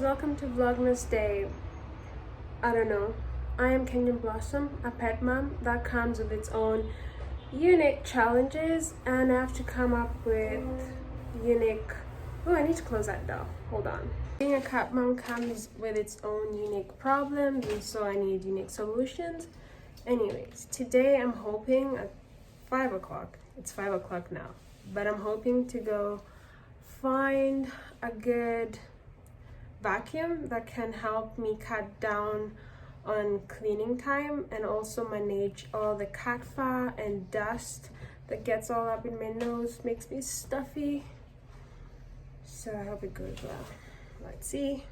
welcome to Vlogmas Day. I don't know. I am Kingdom Blossom, a pet mom that comes with its own unique challenges, and I have to come up with unique... Oh, I need to close that door. Hold on. Being a cat mom comes with its own unique problems, and so I need unique solutions. Anyways, today I'm hoping at 5 o'clock, it's 5 o'clock now, but I'm hoping to go find a good vacuum that can help me cut down on cleaning time and also manage all the cat fur and dust that gets all up in my nose, makes me stuffy. So I hope it goes well. Let's see.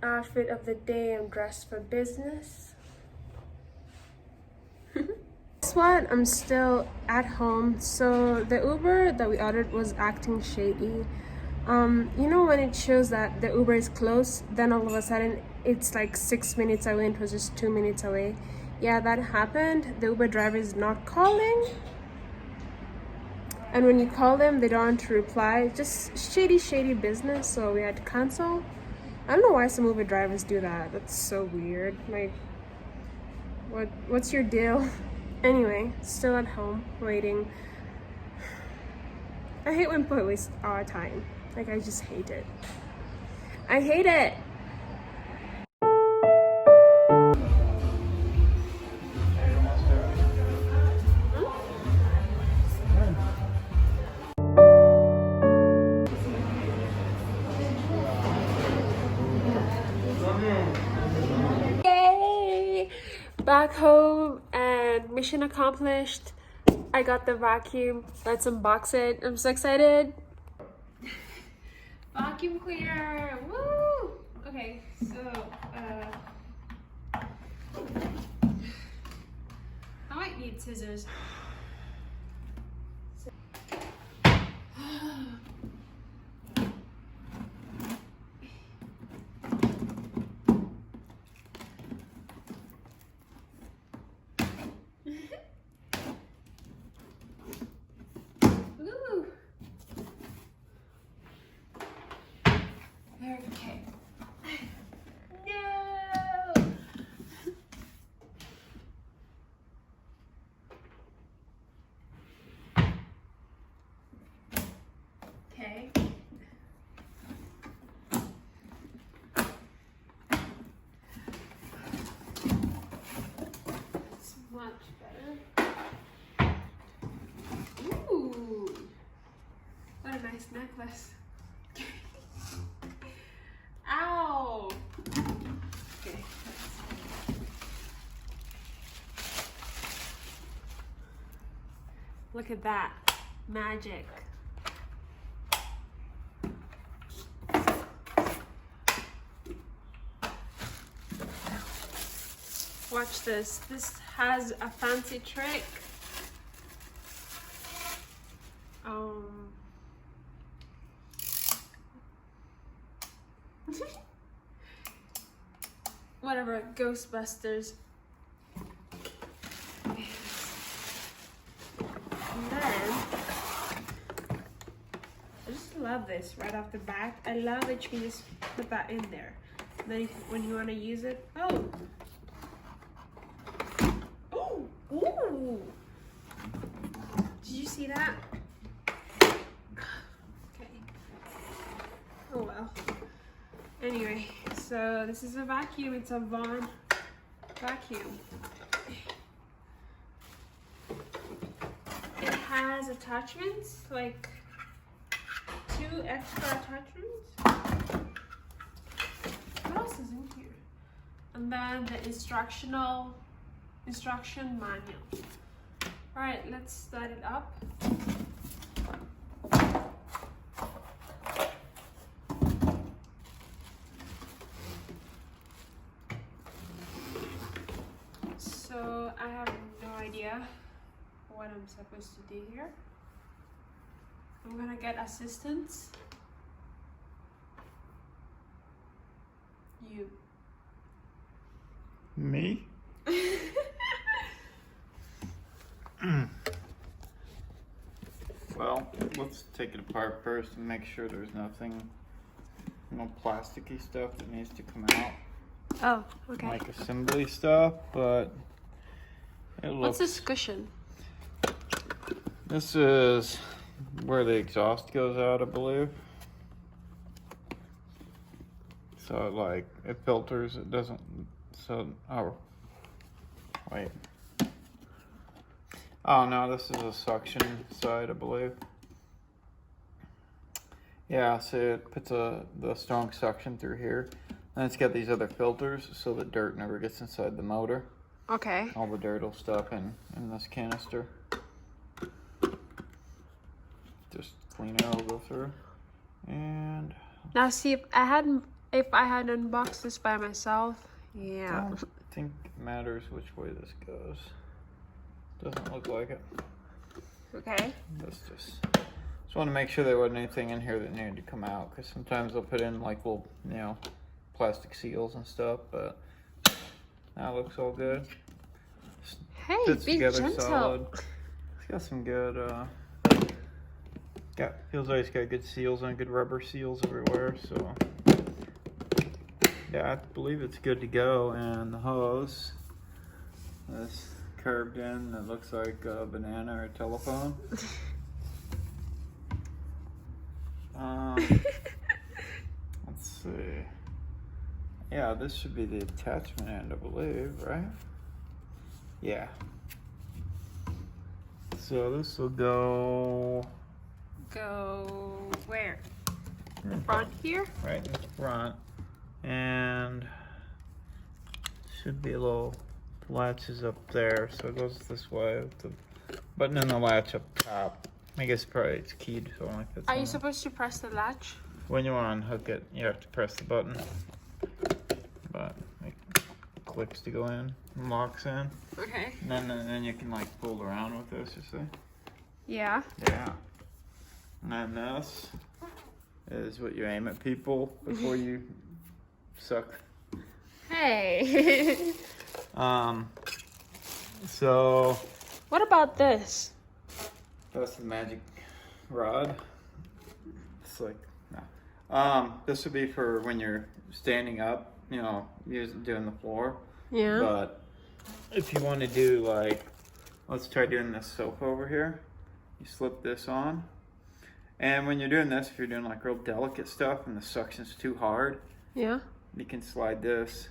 Outfit of the day, I'm dressed for business. Guess what? I'm still at home. So the Uber that we ordered was acting shady. You know when it shows that the Uber is close, then all of a sudden it's like 6 minutes away and it was just 2 minutes away. Yeah, that happened. The Uber driver is not calling. And when you call them, they don't reply. Just shady business, so we had to cancel. I don't know why some Uber drivers do that. That's so weird. Like, what's your deal? Anyway, still at home, waiting. I hate when people waste our time. Like, I just hate it. I hate it! Yay! Back home and mission accomplished. I got the vacuum. Let's unbox it. I'm so excited. Vacuum cleaner. Woo! Okay, so I might need scissors. Okay. No. Okay. That's much better. Ooh. What a nice necklace. Ow! Okay. Look at that. Magic. Watch this. This has a fancy trick. Whatever, Ghostbusters. And then, I just love this right off the bat. I love that you can just put that in there. And then when you want to use it, oh! Oh! Ooh! Did you see that? Okay. Oh well. Anyway, so this is a vacuum. It's a Vaughn vacuum. It has attachments, like 2 extra attachments. What else is in here? And then the instruction manual. All right, let's start it up. So I have no idea what I'm supposed to do here. I'm gonna get assistance. You. Me? Well, let's take it apart first and make sure there's nothing no plasticky stuff that needs to come out. Oh, okay. Like assembly stuff, but it looks... What's this cushion? This is where the exhaust goes out, I believe. So like it filters, it doesn't, so, oh, wait. Oh no, this is a suction side, I believe. Yeah, so it puts the strong suction through here. And it's got these other filters so that dirt never gets inside the motor. Okay. All the dirt will stop in this canister. Just clean it all, go through. And now see, if I had unboxed this by myself, yeah. I don't think it matters which way this goes. Doesn't look like it. Okay. Let's just want to make sure there wasn't anything in here that needed to come out, because sometimes they'll put in like little, you know, plastic seals and stuff, but that looks all good. Hey, fits be together gentle. solid. It's got some good feels like it's got good seals and good rubber seals everywhere, so yeah, I believe it's good to go. And the hose is curved in, that looks like a banana or a telephone. Let's see. Yeah, this should be the attachment end, I believe, right? Yeah. So this will go where? Front here? Right in front. And should be a little latches up there, so it goes this way with the button and the latch up top. I guess probably it's keyed, so it only fits. Are you supposed to press the latch? When you want to unhook it, you have to press the button. But it clicks to go in, and locks in. Okay. And then you can like fool around with this, you see? Yeah. Yeah. And then this is what you aim at people before you suck. Hey. So What about this? that's the magic rod. It's like, no. This would be for when you're standing up, you know, doing the floor. Yeah. But if you want to do like, let's try doing this sofa over here. You slip this on. And when you're doing this, if you're doing like real delicate stuff and the suction's too hard, Yeah. you can slide this.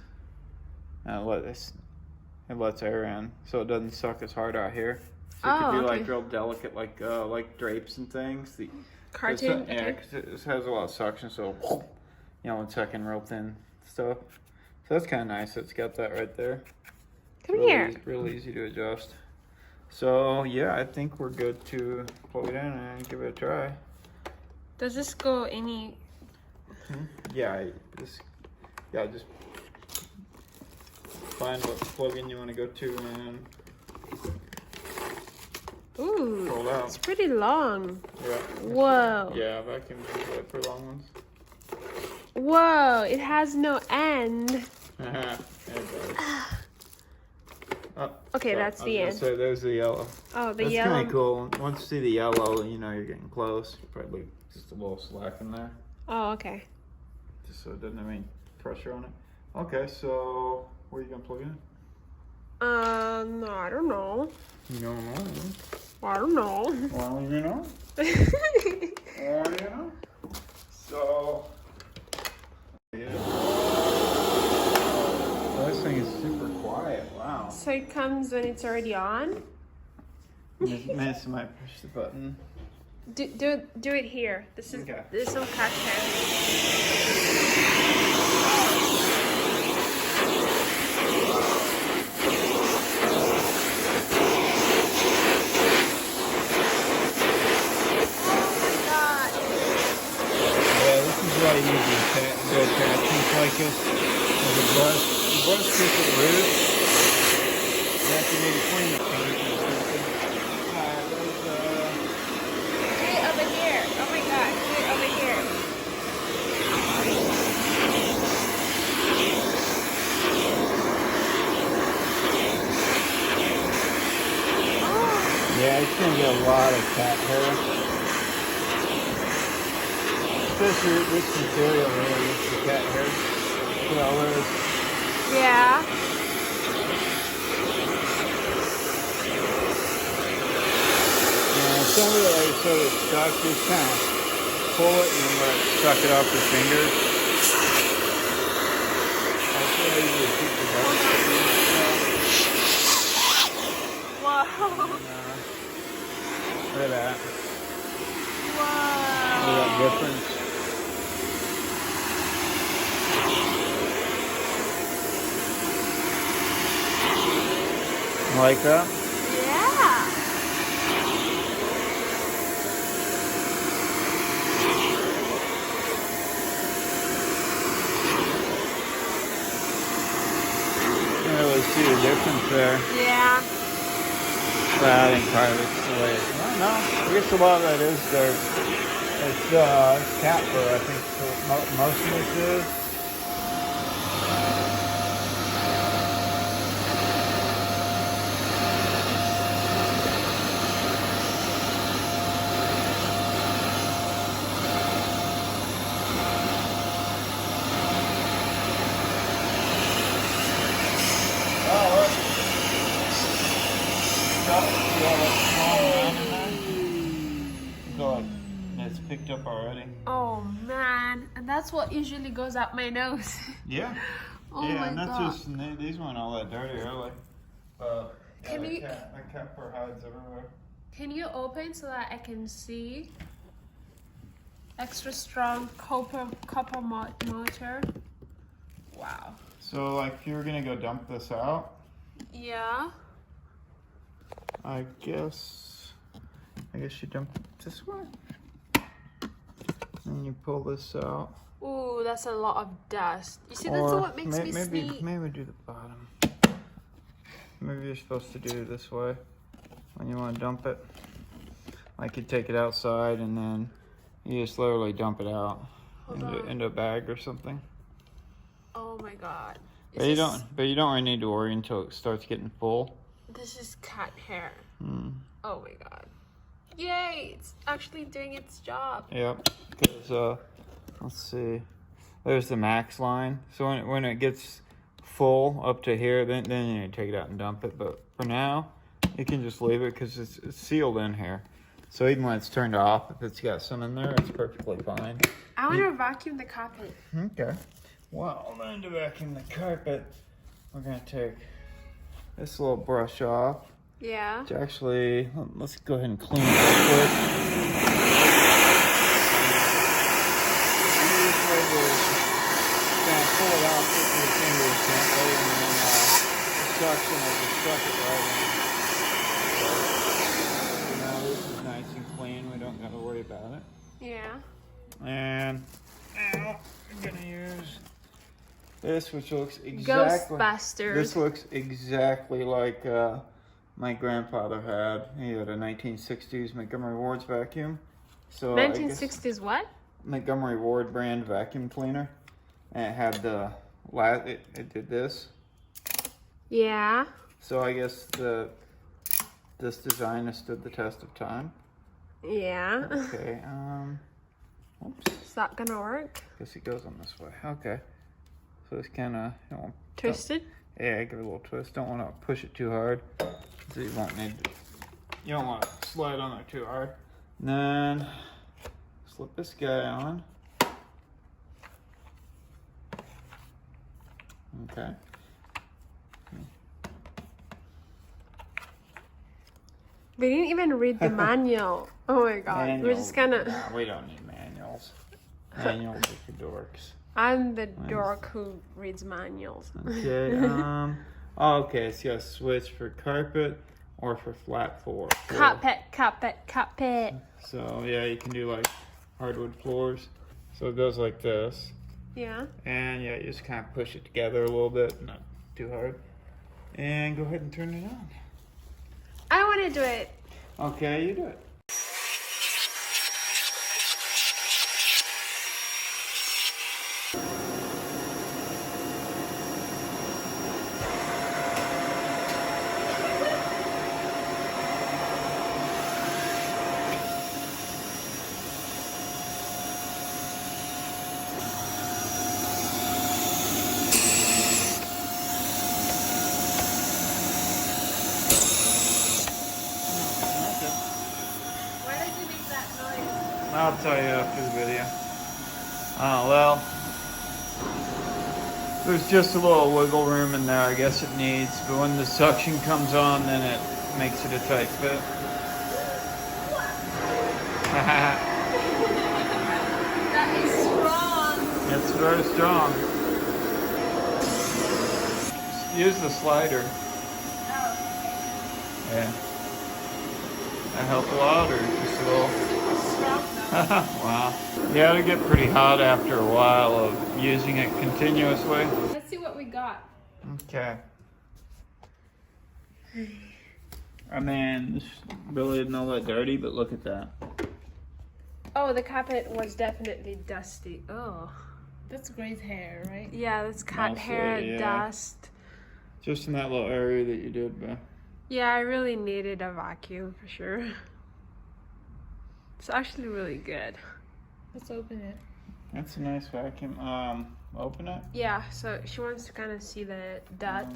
It lets air in, so it doesn't suck as hard out here. So it could be like real delicate, like drapes and things. Cartoon. Yeah, because it has a lot of suction, so you know, it's sucking real thin stuff. So that's kind of nice. It's got that right there. Come here. Real easy to adjust. So yeah, I think we're good to plug it in and give it a try. Does this go any? Yeah, just find what plug-in you want to go to and Ooh, pull it out. it's pretty long. Yeah. Whoa. Yeah, vacuum is good for long ones. Whoa, it has no end. It does. Oh, Okay, that's the end. So there's the yellow. Oh, the That's yellow. kind of cool. Once you see the yellow, you know you're getting close. Probably just a little slack in there, Oh, okay. just so it doesn't have any pressure on it. Okay, so where are you gonna plug it in? No, I don't know. You don't know. I don't know. Well, you know. Well, you know. So yeah. This thing is super quiet. Wow. So it comes when it's already on? Miss might push the button. Do it here. This is Okay. This will catch her. Why you need the attachments like this. There's a brush. The brush gets it loose. You have to maybe clean the paint or something. Do it over here. Oh my god. Do it over here. Yeah, it's going to get a lot of cat hair. especially this material really is the cat hair colors. Yeah. And some of it, like so it's stuck, just kind of pull it and then let it suck it off your fingers. That's how you keep the bugs clean. Wow. Look at that. Wow. Look at that difference. Like that? Yeah. You can really see the difference there. Yeah. Well, I think part of it's the way it's, well, no, I guess a lot of that is their, it's cat fur, I think most of it is. It's picked up already. Oh man, and that's what usually goes up my nose. Yeah. Oh yeah, my and that's god. just these weren't all that dirty really. Can you? My cat fur hides everywhere. Can you open so that I can see? Extra strong copper motor. Wow. So like, if you were gonna go dump this out, Yeah. I guess you dump it this way. And you pull this out. Ooh, that's a lot of dust. You see, that's Or what makes me sneeze. maybe do the bottom. Maybe you're supposed to do it this way when you want to dump it. Like you take it outside and then you just literally dump it out into a bag or something. Oh my god. But you don't really need to worry until it starts getting full. This is cat hair. Hmm. Oh my god. Yay! It's actually doing its job. Yep. Because let's see. There's the max line. So when it gets full up to here, then you need to take it out and dump it. But for now, you can just leave it because it's sealed in here. So even when it's turned off, if it's got some in there, it's perfectly fine. I want to vacuum the carpet. Okay. Well, then to vacuum the carpet, we're gonna take this little brush off. Yeah. It's actually, let's go ahead and clean it real quick. Kind of pull it off with your fingers gently, and then the suction will just suck it right in. So now this is nice and clean. We don't got to worry about it. Yeah. And now I'm gonna use this, which looks exactly. Ghostbusters. This looks exactly like my grandfather had. He had a 1960s Montgomery Ward's vacuum. So 1960s what? Montgomery Ward brand vacuum cleaner, and it had the it did this. Yeah. So I guess this design has stood the test of time. Yeah. Okay. Oops. Is that gonna work? Guess it goes on this way. Okay. So it's kind of Twisted? Yeah, give it a little twist. Don't want to push it too hard, so you won't need to. You don't want to slide on there too hard. And then slip this guy on. Okay. We didn't even read the manual. Oh my god. We're just gonna. Nah, we don't need manuals. Manuals are for dorks. I'm the dork who reads manuals. Okay. Okay. So you got a switch for carpet or for flat floor. Carpet. So yeah, you can do like hardwood floors. So it goes like this. Yeah. And yeah, you just kind of push it together a little bit, not too hard. And go ahead and turn it on. I want to do it. Okay, you do it. I'll tell you after the video. Oh, well. There's just a little wiggle room in there, I guess it needs. But when the suction comes on, then it makes it a tight fit. That is strong. It's very strong. Use the slider. Oh. Yeah. That helped a lot, or just a little? Strong. Wow. Yeah, it'll get pretty hot after a while of using it continuously. Let's see what we got. Okay. I mean, this really isn't all that dirty, but look at that. Oh, the carpet was definitely dusty. Oh. That's Gray's hair, right? Yeah, that's cat Mostly, hair, yeah. dust. Just in that little area that you did, but Yeah, I really needed a vacuum for sure. It's actually really good. Let's open it. that's a nice vacuum. Open it. Yeah, so she wants to kind of see the dot.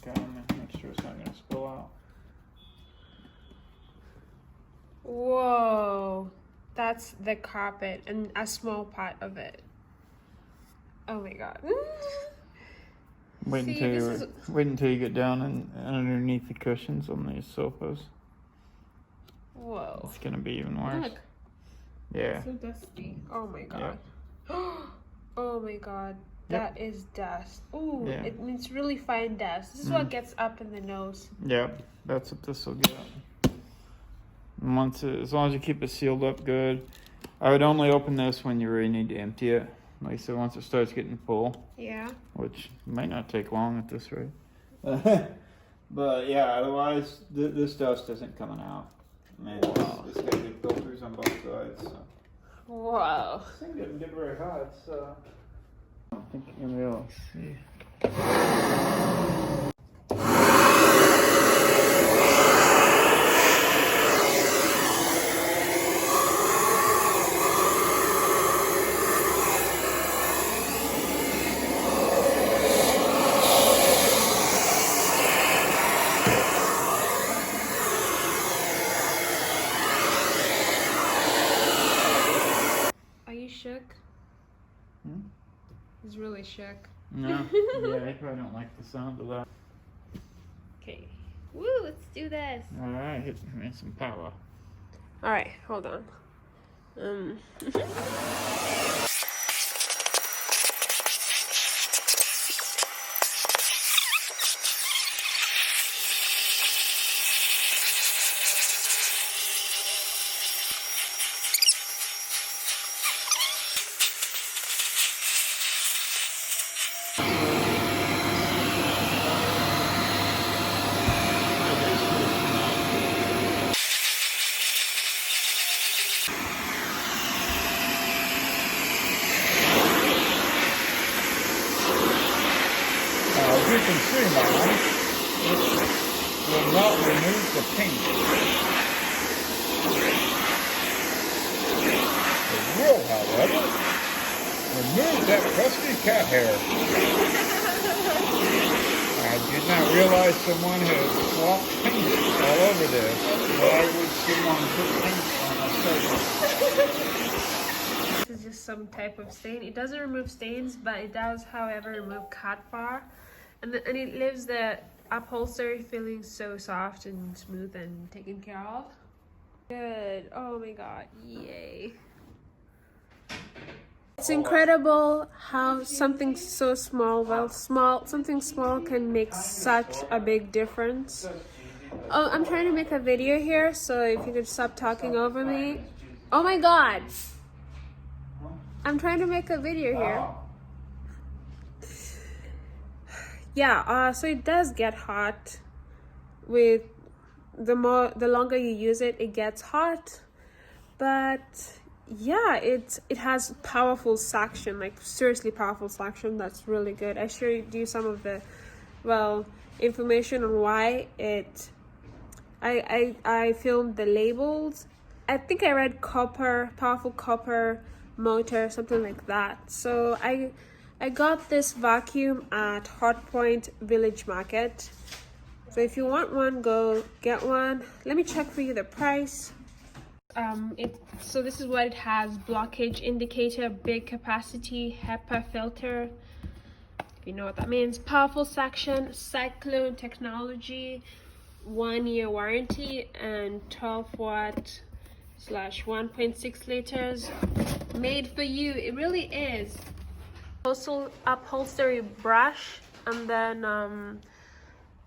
Okay, let me make sure it's not gonna spill out. Whoa, that's the carpet and a small part of it. Oh my god. Wait See, until this you wait until you get down and underneath the cushions on these sofas. Whoa. It's gonna be even worse. Look, Yeah. so dusty. Oh my god. Oh my god. Yep. That is dust. Ooh, Yeah. it means really fine dust. This is what gets up in the nose. Yep. That's what this will get. And as long as you keep it sealed up good. I would only open this when you really need to empty it. Like I said, once it starts getting full, Yeah. which might not take long at this rate. But yeah, otherwise, this dust isn't coming out. Man, it's got good filters on both sides. So. Whoa. This thing didn't get very hot, so. I don't think you're gonna be able to see. Are you shook? Hmm? He's really shook. No. Yeah, I probably don't like the sound of that. Okay. Woo, let's do this. Alright, hit me some power. Alright, hold on. As you can see, Mom, this will not remove the paint. It will, however, remove that crusty cat hair. I did not realize someone had swapped paint all over this. Why would someone put paint on a sofa? This is just some type of stain. It doesn't remove stains, but it does, however, remove cat fur. And it leaves the upholstery feeling so soft and smooth and taken care of. Good. Oh my god. Yay. It's incredible how something so small, something small can make such a big difference. Oh, I'm trying to make a video here, so if you could stop talking over me. Oh my god. I'm trying to make a video here. Yeah, so it does get hot. With the longer you use it, it gets hot. But yeah, it has powerful suction, like seriously powerful suction. That's really good. I showed you some of the information on why it. I filmed the labels. I think I read powerful copper motor, something like that. So I got this vacuum at Hot Point Village Market. So if you want one, go get one. Let me check for you the price. So this is what it has: blockage indicator, big capacity, HEPA filter, if you know what that means, powerful suction, cyclone technology, 1-year warranty, and 12 watt / 1.6 liters. Made for you. It really is. Also upholstery brush, and then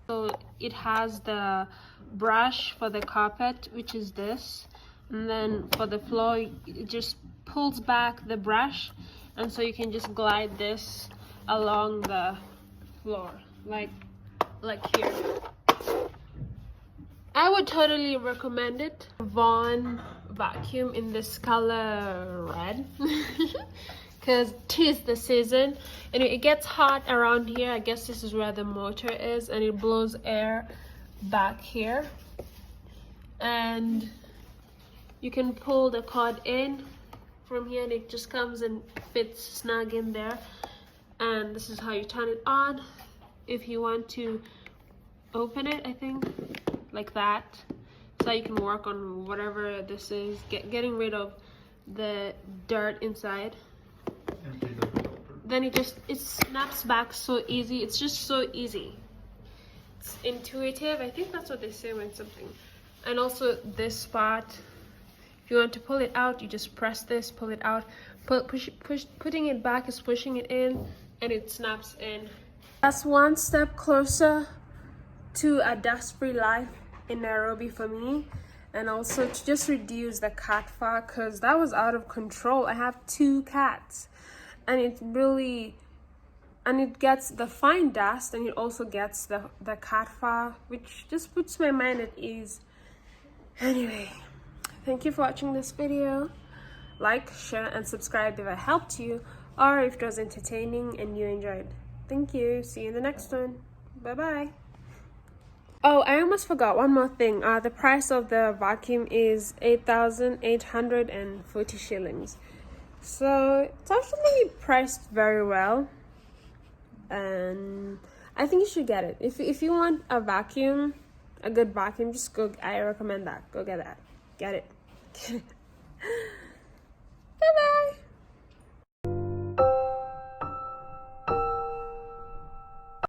so it has the brush for the carpet, which is this, and then for the floor it just pulls back the brush, and so you can just glide this along the floor like here. I would totally recommend it. Vaughn vacuum in this color red because 'tis the season and it gets hot around here. I guess this is where the motor is, and it blows air back here, and you can pull the cord in from here and it just comes and fits snug in there. And this is how you turn it on. If you want to open it, I think like that, so you can work on whatever this is, getting rid of the dirt inside. Then it snaps back so easy. It's just so easy. It's intuitive. I think that's what they say when something. And also this spot, if you want to pull it out, you just press this, pull it out. Putting it back is pushing it in, and it snaps in. That's one step closer to a dust-free life in Nairobi for me, and also to just reduce the cat fur, because that was out of control. I have 2 cats, and it gets the fine dust, and it also gets the cat fur, which just puts my mind at ease. Anyway, thank you for watching this video. Like, share, and subscribe if it helped you, or if it was entertaining and you enjoyed. Thank you. See you in the next one. Bye bye. Oh, I almost forgot one more thing. The price of the vacuum is 8,840 shillings. So it's actually priced very well, and I think you should get it. If you want a vacuum, a good vacuum, just go. I recommend that. Go get that. Get it. Bye bye.